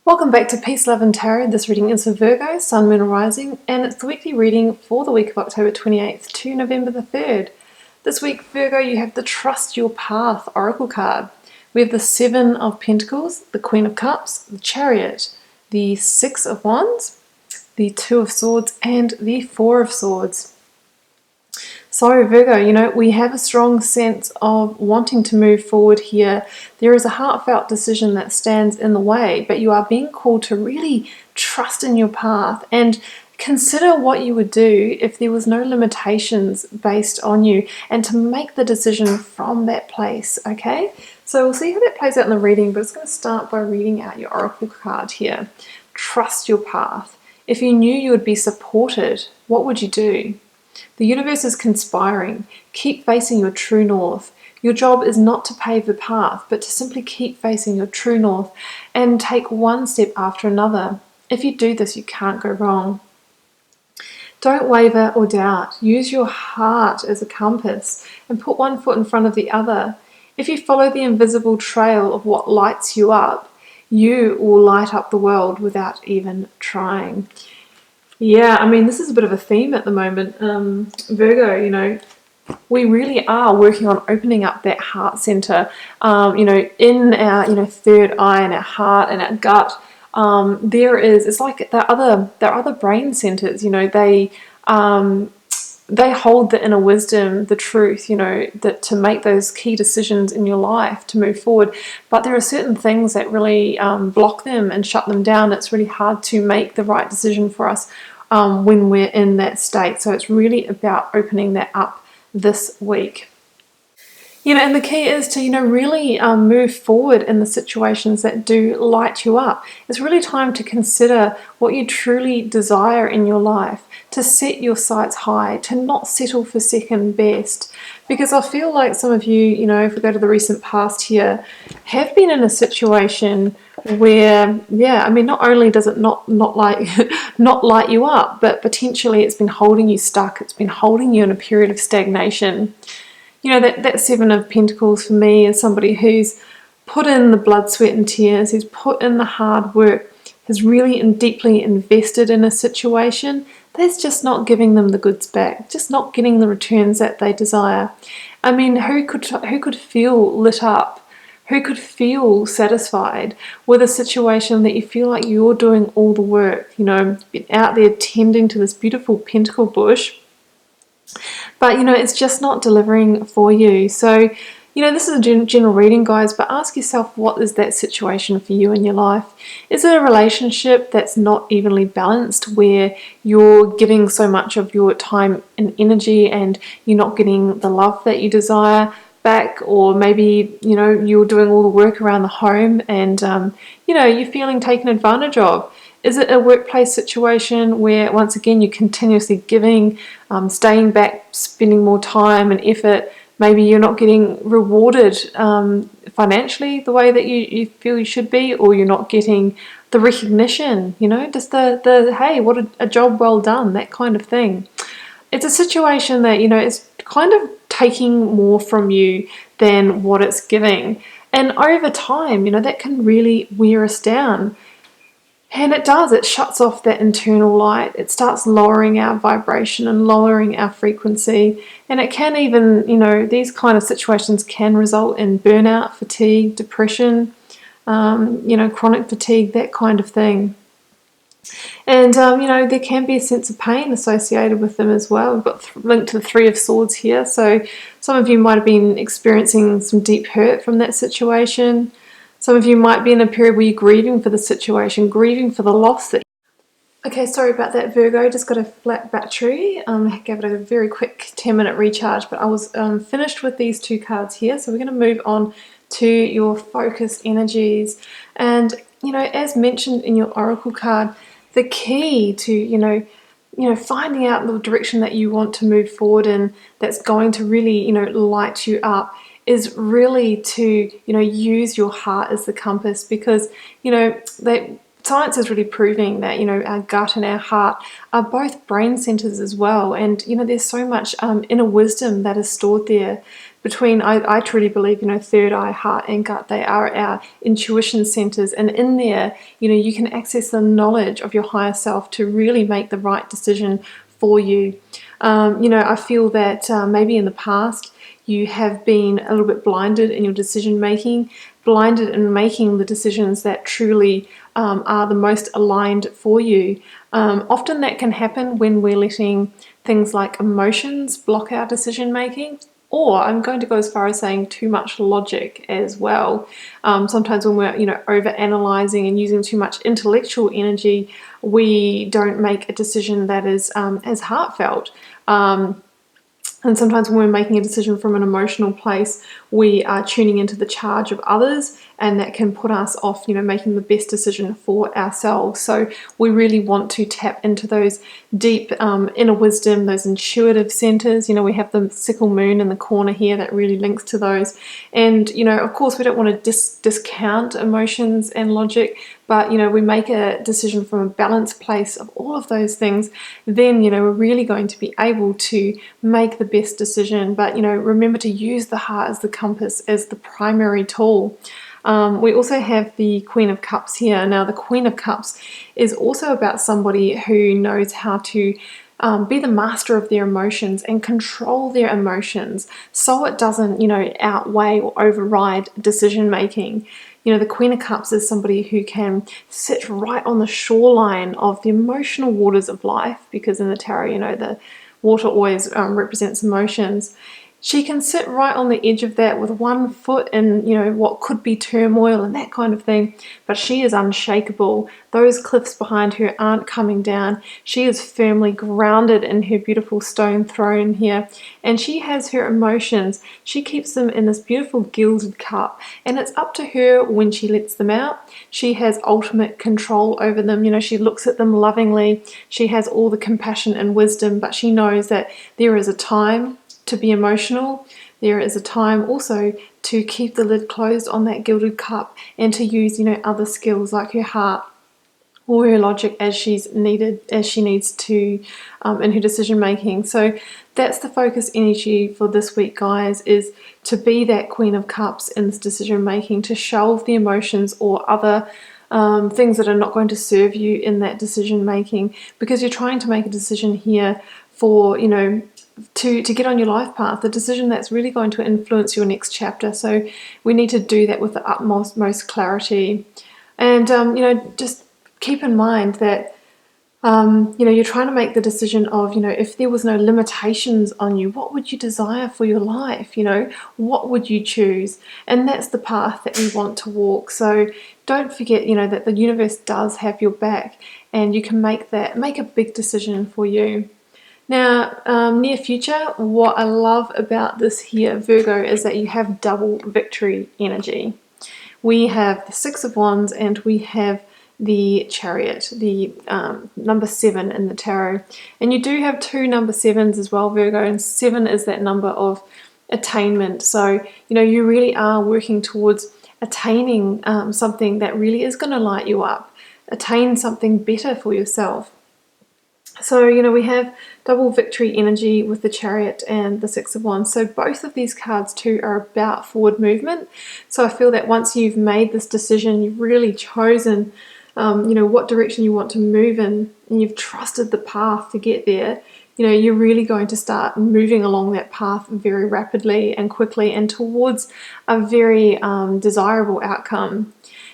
Welcome back to Peace, Love and Tarot. This reading is for Virgo, Sun, Moon, Rising, and it's the weekly reading for the week of October 28th to November the 3rd. This week, Virgo, you have the Trust Your Path Oracle card. We have the Seven of Pentacles, the Queen of Cups, the Chariot, the Six of Wands, the Two of Swords, and the Four of Swords. So Virgo, we have a strong sense of wanting to move forward here. There is a heartfelt decision that stands in the way, but you are being called to really trust in your path and consider what you would do if there was no limitations based on you, and to make the decision from that place, okay? So we'll see how that plays out in the reading, but it's going to start by reading out your oracle card here. Trust your path. If you knew you would be supported, what would you do? The universe is conspiring. Keep facing your true north. Your job is not to pave the path, but to simply keep facing your true north and take one step after another. If you do this, you can't go wrong. Don't waver or doubt. Use your heart as a compass and put one foot in front of the other. If you follow the invisible trail of what lights you up, you will light up the world without even trying. Yeah, I mean, this is a bit of a theme at the moment. Virgo, we really are working on opening up that heart center, in our, third eye and our heart and our gut. It's like there are other brain centers, they hold the inner wisdom, the truth, that to make those key decisions in your life to move forward. But there are certain things that really block them and shut them down. It's really hard to make the right decision for us when we're in that state. So it's really about opening that up this week. And the key is to, really move forward in the situations that do light you up. It's really time to consider what you truly desire in your life, to set your sights high, to not settle for second best. Because I feel like some of you, if we go to the recent past here, have been in a situation where, not only does it not light you up, but potentially it's been holding you stuck. It's been holding you in a period of stagnation. That Seven of Pentacles for me is somebody who's put in the blood, sweat and tears, who's put in the hard work, has really and deeply invested in a situation that's just not giving them the goods back, just not getting the returns that they desire. I mean, who could feel lit up? Who could feel satisfied with a situation that you feel like you're doing all the work, been out there tending to this beautiful pentacle bush, but it's just not delivering for you. So this is a general reading, guys, but ask yourself, what is that situation for you in your life? Is it a relationship that's not evenly balanced, where you're giving so much of your time and energy and you're not getting the love that you desire back? Or maybe you're doing all the work around the home and you're feeling taken advantage of. Is it a workplace situation where, once again, you're continuously giving, staying back, spending more time and effort? Maybe you're not getting rewarded financially the way that you feel you should be, or you're not getting the recognition, just the hey, what a job well done, that kind of thing. It's a situation that, is kind of taking more from you than what it's giving. And over time, that can really wear us down. And it does, it shuts off that internal light. It starts lowering our vibration and lowering our frequency. And it can even, these kind of situations can result in burnout, fatigue, depression, chronic fatigue, that kind of thing. And, there can be a sense of pain associated with them as well. We've got linked to the Three of Swords here. So some of you might have been experiencing some deep hurt from that situation. Some of you might be in a period where you're grieving for the situation, grieving for the loss that... Okay, sorry about that, Virgo. Just got a flat battery. Gave it a very quick 10-minute recharge, but I was finished with these two cards here. So we're going to move on to your focus energies. And, as mentioned in your oracle card, the key to, finding out the direction that you want to move forward in, that's going to really, light you up, is really to, use your heart as the compass. Because, science is really proving that, our gut and our heart are both brain centers as well. And, there's so much inner wisdom that is stored there between, I truly believe, third eye, heart, and gut. They are our intuition centers. And in there, you can access the knowledge of your higher self to really make the right decision for you. I feel that maybe in the past, you have been a little bit blinded in your decision making, blinded in making the decisions that truly are the most aligned for you. Often that can happen when we're letting things like emotions block our decision making, or I'm going to go as far as saying too much logic as well. Sometimes when we're over analyzing and using too much intellectual energy, we don't make a decision that is as heartfelt. And sometimes when we're making a decision from an emotional place, we are tuning into the charge of others, and that can put us off, making the best decision for ourselves. So we really want to tap into those deep inner wisdom, those intuitive centers. We have the sickle moon in the corner here that really links to those. And, of course, we don't want to discount emotions and logic, but, we make a decision from a balanced place of all of those things, then, we're really going to be able to make the best decision. But, remember to use the heart as the compass, as the primary tool. We also have the Queen of Cups here. Now, the Queen of Cups is also about somebody who knows how to be the master of their emotions and control their emotions so it doesn't, outweigh or override decision making. The Queen of Cups is somebody who can sit right on the shoreline of the emotional waters of life, because in the tarot, the water always represents emotions. She can sit right on the edge of that with one foot in, what could be turmoil and that kind of thing, but she is unshakable. Those cliffs behind her aren't coming down. She is firmly grounded in her beautiful stone throne here, and she has her emotions. She keeps them in this beautiful gilded cup, and it's up to her when she lets them out. She has ultimate control over them. She looks at them lovingly. She has all the compassion and wisdom, but she knows that there is a time to be emotional. There is a time also to keep the lid closed on that gilded cup and to use, other skills like her heart or her logic as she needs to in her decision making. So that's the focus energy for this week, guys, is to be that Queen of Cups in this decision making, to shelve the emotions or other things that are not going to serve you in that decision making, because you're trying to make a decision here for, to get on your life path, the decision that's really going to influence your next chapter. So we need to do that with the utmost clarity. And, just keep in mind that, you're trying to make the decision of, if there was no limitations on you, what would you desire for your life? What would you choose? And that's the path that we want to walk. So don't forget, that the universe does have your back, and you can make a big decision for you. Now, near future, what I love about this here, Virgo, is that you have double victory energy. We have the Six of Wands and we have the Chariot, the number 7 in the tarot. And you do have 2 number 7s as well, Virgo, and 7 is that number of attainment. So, you really are working towards attaining something that really is going to light you up, attain something better for yourself. So, we have double victory energy with the Chariot and the Six of Wands. So both of these cards too are about forward movement. So I feel that once you've made this decision, you've really chosen, what direction you want to move in, and you've trusted the path to get there, you're really going to start moving along that path very rapidly and quickly and towards a very desirable outcome.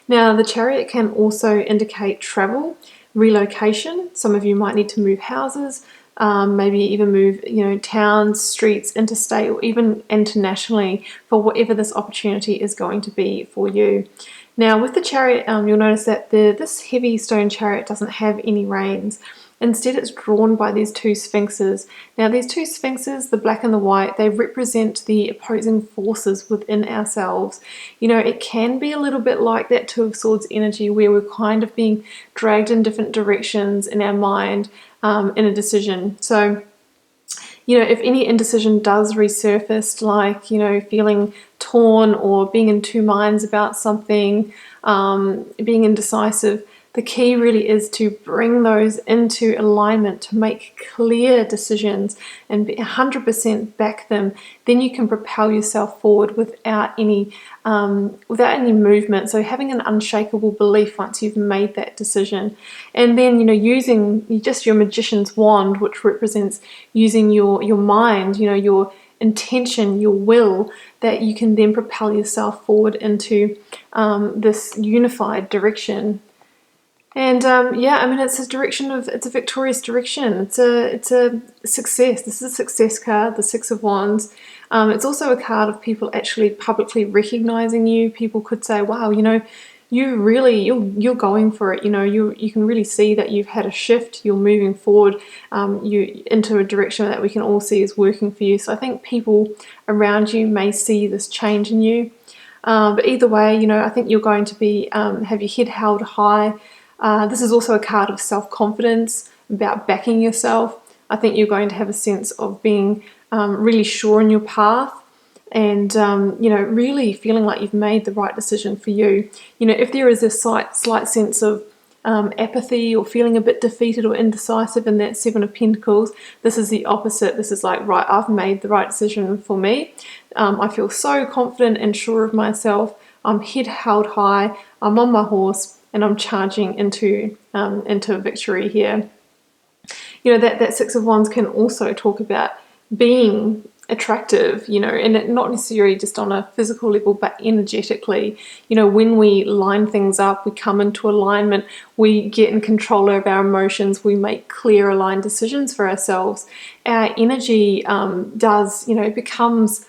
Now, the Chariot can also indicate travel, relocation. Some of you might need to move houses, maybe even move, towns, streets, interstate, or even internationally for whatever this opportunity is going to be for you. Now, with the Chariot, you'll notice that this heavy stone chariot doesn't have any reins. Instead, it's drawn by these 2 sphinxes. Now, these 2 sphinxes, the black and the white, they represent the opposing forces within ourselves. It can be a little bit like that 2 of Swords energy, where we're kind of being dragged in different directions in our mind in a decision. So, if any indecision does resurface, like, feeling torn or being in 2 minds about something, being indecisive, The key really is to bring those into alignment, to make clear decisions and 100% back them. Then you can propel yourself forward without any movement. So having an unshakable belief once you've made that decision. And then, using just your magician's wand, which represents using your mind, your intention, your will, that you can then propel yourself forward into this unified direction. And it's a victorious direction. It's a success. This is a success card, the Six of Wands. It's also a card of people actually publicly recognizing you. People could say, wow, you're going for it. You can really see that you've had a shift. You're moving forward you into a direction that we can all see is working for you. So I think people around you may see this change in you. But either way, I think you're going to be have your head held high. This is also a card of self-confidence, about backing yourself. I think you're going to have a sense of being really sure in your path and, really feeling like you've made the right decision for you. If there is a slight sense of apathy or feeling a bit defeated or indecisive in that Seven of Pentacles, this is the opposite. This is like, right, I've made the right decision for me. I feel so confident and sure of myself. I'm head held high. I'm on my horse. And I'm charging into victory here. That Six of Wands can also talk about being attractive, and not necessarily just on a physical level, but energetically. When we line things up, we come into alignment, we get in control of our emotions, we make clear, aligned decisions for ourselves. Our energy becomes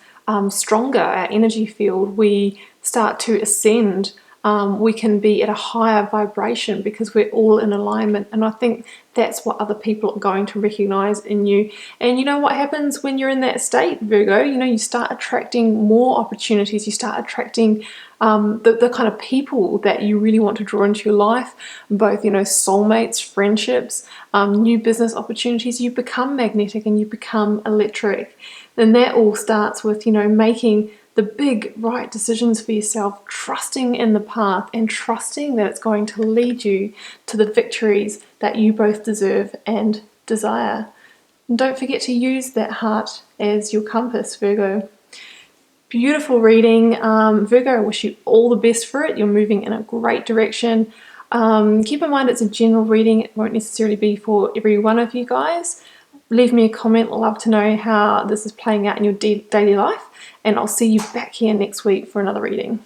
stronger, our energy field. We start to ascend. We can be at a higher vibration because we're all in alignment. And I think that's what other people are going to recognize in you. And what happens when you're in that state, Virgo? You start attracting more opportunities. You start attracting the kind of people that you really want to draw into your life, both, soulmates, friendships, new business opportunities. You become magnetic and you become electric. And that all starts with, making the big right decisions for yourself, trusting in the path and trusting that it's going to lead you to the victories that you both deserve and desire. And don't forget to use that heart as your compass, Virgo. Beautiful reading. Virgo, I wish you all the best for it. You're moving in a great direction. Keep in mind it's a general reading. It won't necessarily be for every one of you guys. Leave me a comment. I'd love to know how this is playing out in your daily life. And I'll see you back here next week for another reading.